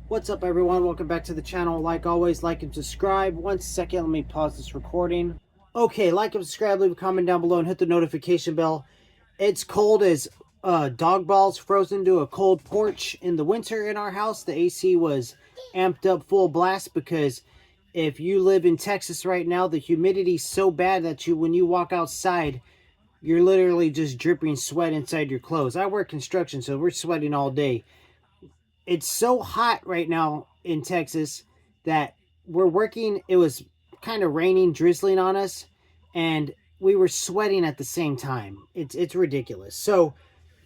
What's up, everyone? Welcome back to the channel. Like always, like and subscribe. 1 second, let me pause this recording. Okay, like and subscribe, leave a comment down below, and hit the notification bell. It's cold as dog balls frozen to a cold porch in the winter in our house. The AC was amped up full blast because if you live in Texas right now, the humidity's so bad that when you walk outside, you're literally just dripping sweat inside your clothes. I work construction, so we're sweating all day. It's so hot right now in Texas that we're working. It was kind of raining, drizzling on us, and we were sweating at the same time. It's ridiculous. So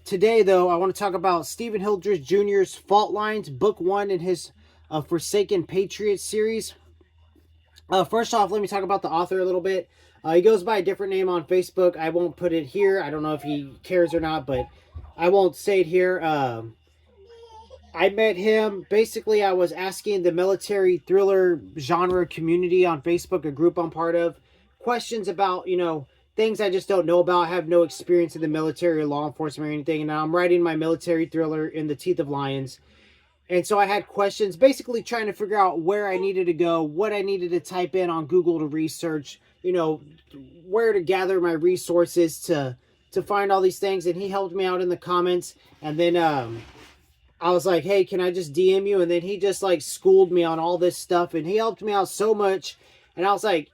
today, though, I want to talk about Stephen Hildreth Jr.'s Fault Lines, Book 1 in his Forsaken Patriot series. First off, let me talk about the author a little bit. He goes by a different name on Facebook. I won't put it here. I don't know if he cares or not, but I won't say it here. I met him. Basically, I was asking the military thriller genre community on Facebook, a group I'm part of, questions about, things I just don't know about. I have no experience in the military or law enforcement or anything. And I'm writing my military thriller In the Teeth of Lions. And so I had questions, basically trying to figure out where I needed to go, what I needed to type in on Google to research, where to gather my resources to find all these things. And he helped me out in the comments. And then I was like, hey, can I just DM you? And then he just like schooled me on all this stuff. And he helped me out so much. And I was like,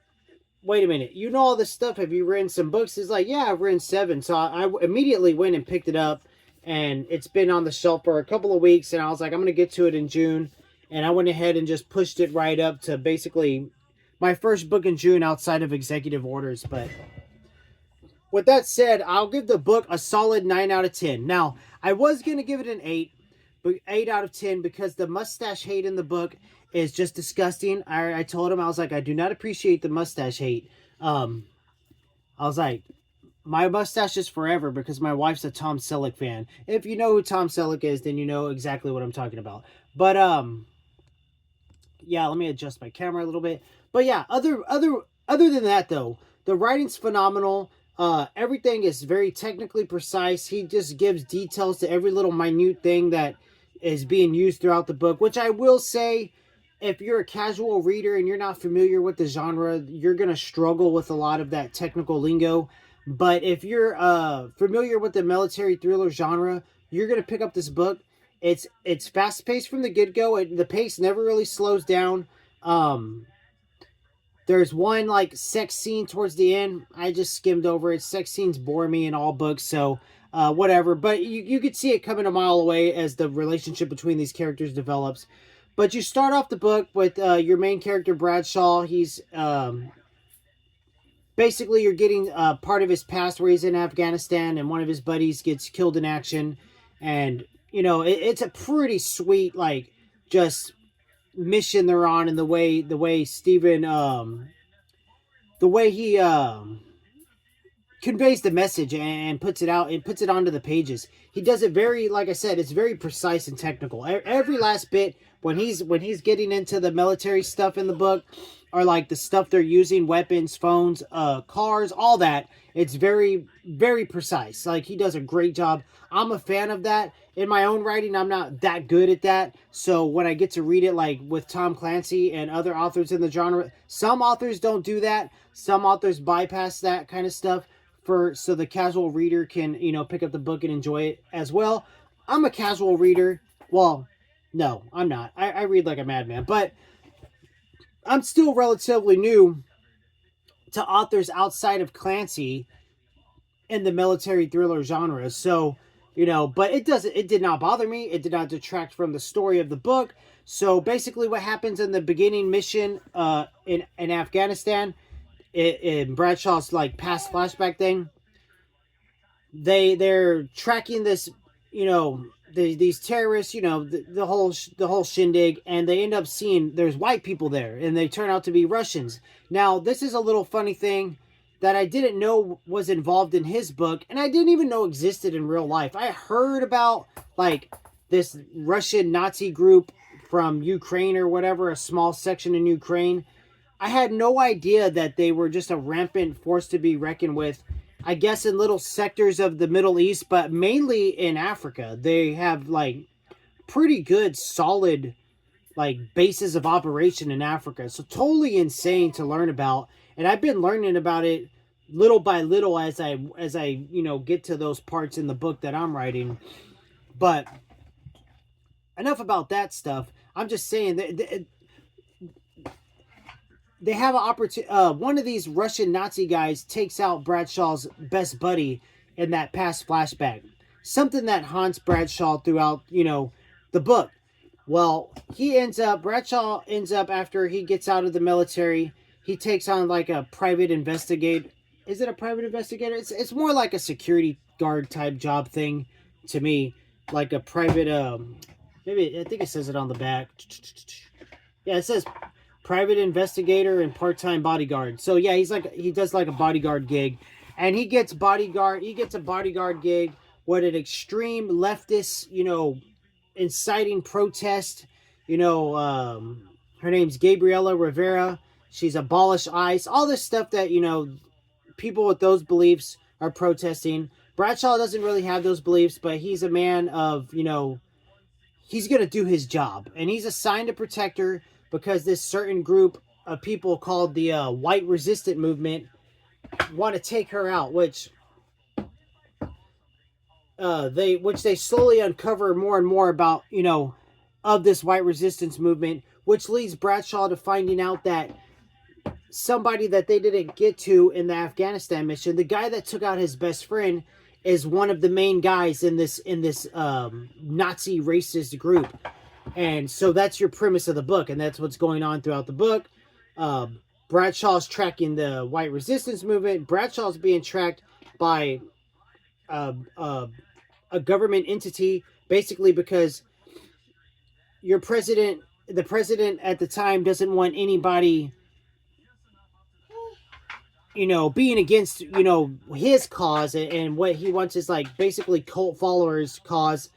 wait a minute, you know all this stuff? Have you written some books? He's like, yeah, I've written 7. So I immediately went and picked it up. And it's been on the shelf for a couple of weeks. And I was like, I'm going to get to it in June. And I went ahead and just pushed it right up to basically my first book in June outside of executive orders. But with that said, I'll give the book a solid 9 out of 10. Now, I was going to give it an 8. But 8 out of 10 because the mustache hate in the book is just disgusting. I told him, I was like, I do not appreciate the mustache hate. I was like, my mustache is forever because my wife's a Tom Selleck fan. If you know who Tom Selleck is, then you know exactly what I'm talking about. But yeah, let me adjust my camera a little bit. But yeah, other than that though, the writing's phenomenal. Everything is very technically precise. He just gives details to every little minute thing that is being used throughout the book, which I will say, if you're a casual reader and you're not familiar with the genre, you're going to struggle with a lot of that technical lingo. But if you're familiar with the military thriller genre, you're going to pick up this book. It's fast-paced from the get-go. The pace never really slows down. There's one like sex scene towards the end. I just skimmed over it. Sex scenes bore me in all books, so whatever. But you could see it coming a mile away as the relationship between these characters develops. But you start off the book with your main character, Bradshaw. He's basically, you're getting part of his past where he's in Afghanistan and one of his buddies gets killed in action. And, it's a pretty sweet, like, just mission they're on, and the way Stephen, the way he conveys the message and puts it out and puts it onto the pages. He does it very, like I said, it's very precise and technical. Every last bit, when he's getting into the military stuff in the book, or like the stuff they're using, weapons, phones, cars, all that, it's very, very precise. Like, he does a great job. I'm a fan of that. In my own writing, I'm not that good at that. So when I get to read it, like with Tom Clancy and other authors in the genre, some authors don't do that. Some authors bypass that kind of stuff so the casual reader can, pick up the book and enjoy it as well. I'm a casual reader. Well, no, I'm not. I read like a madman, but I'm still relatively new to authors outside of Clancy in the military thriller genre. So, but it did not bother me. It did not detract from the story of the book. So basically what happens in the beginning mission in Afghanistan, in Bradshaw's like past flashback thing, they're tracking this, these terrorists, the whole shindig, and they end up seeing there's white people there, and they turn out to be Russians. Now, this is a little funny thing that I didn't know was involved in his book, and I didn't even know existed in real life. I heard about, like, this Russian Nazi group from Ukraine or whatever, a small section in Ukraine. I had no idea that they were just a rampant force to be reckoned with, I guess, in little sectors of the Middle East, but mainly in Africa. They have, like, pretty good, solid like bases of operation in Africa. So totally insane to learn about, and I've been learning about it little by little as I get to those parts in the book that I'm writing. But enough about that stuff. I'm just saying that they have an opportunity. One of these Russian Nazi guys takes out Bradshaw's best buddy in that past flashback. Something that haunts Bradshaw throughout, the book. Well, Bradshaw ends up, after he gets out of the military, he takes on like a private investigator. Is it a private investigator? It's more like a security guard type job thing to me. Like a private, maybe, I think it says it on the back. Yeah, it says private investigator and part-time bodyguard. So yeah, he does like a bodyguard gig, and he gets a bodyguard gig with an extreme leftist, inciting protest. Her name's Gabriela Rivera. She's abolish ICE. All this stuff that, people with those beliefs are protesting. Bradshaw doesn't really have those beliefs, but he's a man of, he's going to do his job. And he's assigned a protector because this certain group of people called the White Resistant Movement want to take her out, which they slowly uncover more and more about, of this White Resistance Movement, which leads Bradshaw to finding out that somebody that they didn't get to in the Afghanistan mission, the guy that took out his best friend, is one of the main guys in this Nazi racist group. And so that's your premise of the book, and that's what's going on throughout the book. Bradshaw's tracking the White Resistance Movement. Bradshaw's being tracked by a government entity, basically because the president at the time doesn't want anybody, being against, his cause, and what he wants is like basically cult followers' cause.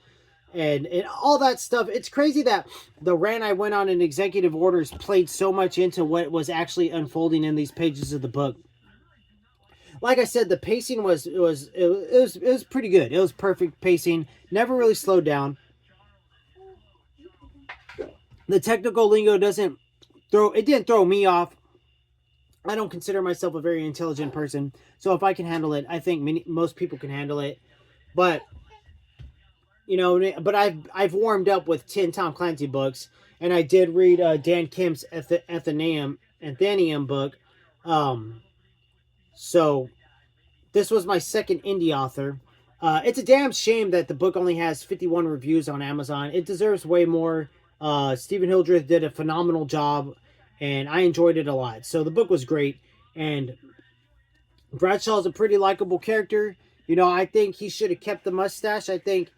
And all that stuff. It's crazy that the rant I went on in executive orders played so much into what was actually unfolding in these pages of the book. Like I said, the pacing was pretty good. It was perfect pacing. Never really slowed down. The technical lingo didn't throw me off. I don't consider myself a very intelligent person, so if I can handle it, I think most people can handle it. But I've warmed up with 10 Tom Clancy books, and I did read Dan Kim's Athenaeum book. So this was my second indie author. It's a damn shame that the book only has 51 reviews on Amazon. It deserves way more. Stephen Hildreth did a phenomenal job, and I enjoyed it a lot. So the book was great, and Bradshaw's a pretty likable character. I think he should have kept the mustache. I think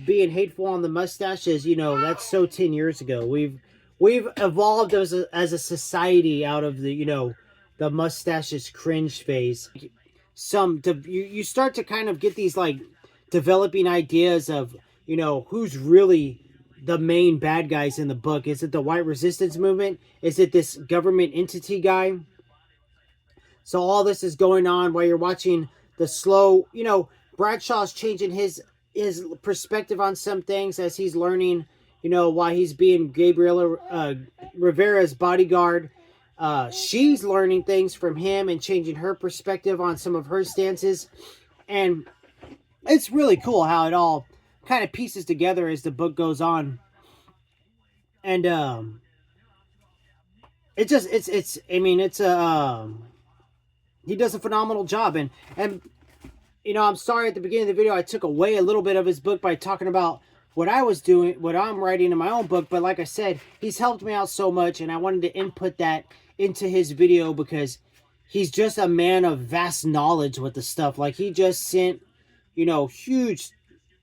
being hateful on the mustache is, that's so 10 years ago. We've evolved as a society out of the, the mustache's cringe phase. You start to kind of get these like developing ideas of, who's really the main bad guys in the book. Is it the White Resistance Movement? Is it this government entity guy? So all this is going on while you're watching the slow, Bradshaw's changing his perspective on some things as he's learning, why he's being Gabriela Rivera's bodyguard. She's learning things from him and changing her perspective on some of her stances. And it's really cool how it all kind of pieces together as the book goes on. And he does a phenomenal job. And I'm sorry at the beginning of the video I took away a little bit of his book by talking about what I was doing, what I'm writing in my own book. But like I said, he's helped me out so much, and I wanted to input that into his video because he's just a man of vast knowledge with the stuff. Like, he just sent, huge,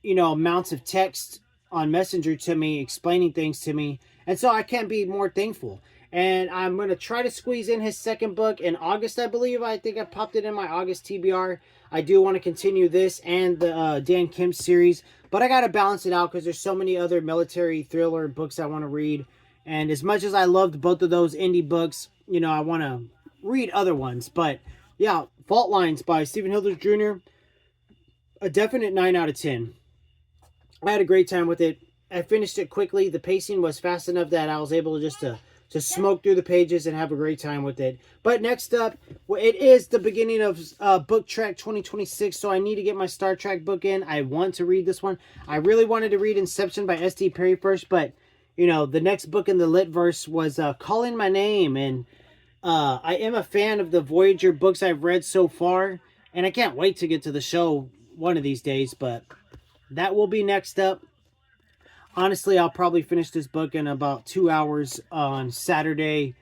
amounts of text on Messenger to me, explaining things to me. And so I can't be more thankful. And I'm going to try to squeeze in his second book in August, I believe. I think I popped it in my August TBR. I do want to continue this and the Dan Kim series. But I got to balance it out because there's so many other military thriller books I want to read. And as much as I loved both of those indie books, I want to read other ones. But yeah, Fault Lines by Stephen Hildreth Jr. A definite 9 out of 10. I had a great time with it. I finished it quickly. The pacing was fast enough that I was able to just smoke through the pages and have a great time with it. But next up, well, it is the beginning of Book Trek 2026, so I need to get my Star Trek book in. I want to read this one. I really wanted to read Inception by S.D. Perry first, but, you know, the next book in the Litverse was Calling My Name, and I am a fan of the Voyager books I've read so far, and I can't wait to get to the show one of these days, but that will be next up. Honestly, I'll probably finish this book in about 2 hours on Saturday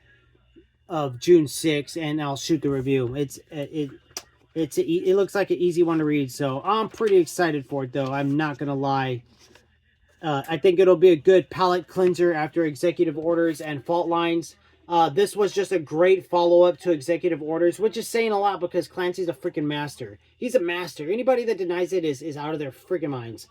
of June 6th, and I'll shoot the review. It looks like an easy one to read, so I'm pretty excited for it, though. I'm not going to lie. I think it'll be a good palate cleanser after Executive Orders and Fault Lines. This was just a great follow-up to Executive Orders, which is saying a lot because Clancy's a freaking master. He's a master. Anybody that denies it is out of their freaking minds.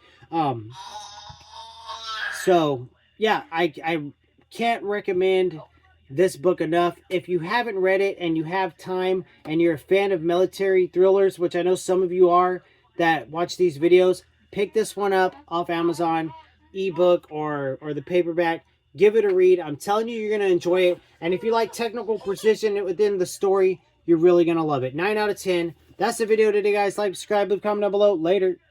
So, yeah, I can't recommend this book enough. If you haven't read it and you have time and you're a fan of military thrillers, which I know some of you are that watch these videos, pick this one up off Amazon, ebook or the paperback. Give it a read. I'm telling you, you're going to enjoy it. And if you like technical precision within the story, you're really going to love it. 9 out of 10. That's the video today, guys. Like, subscribe, leave a comment down below. Later.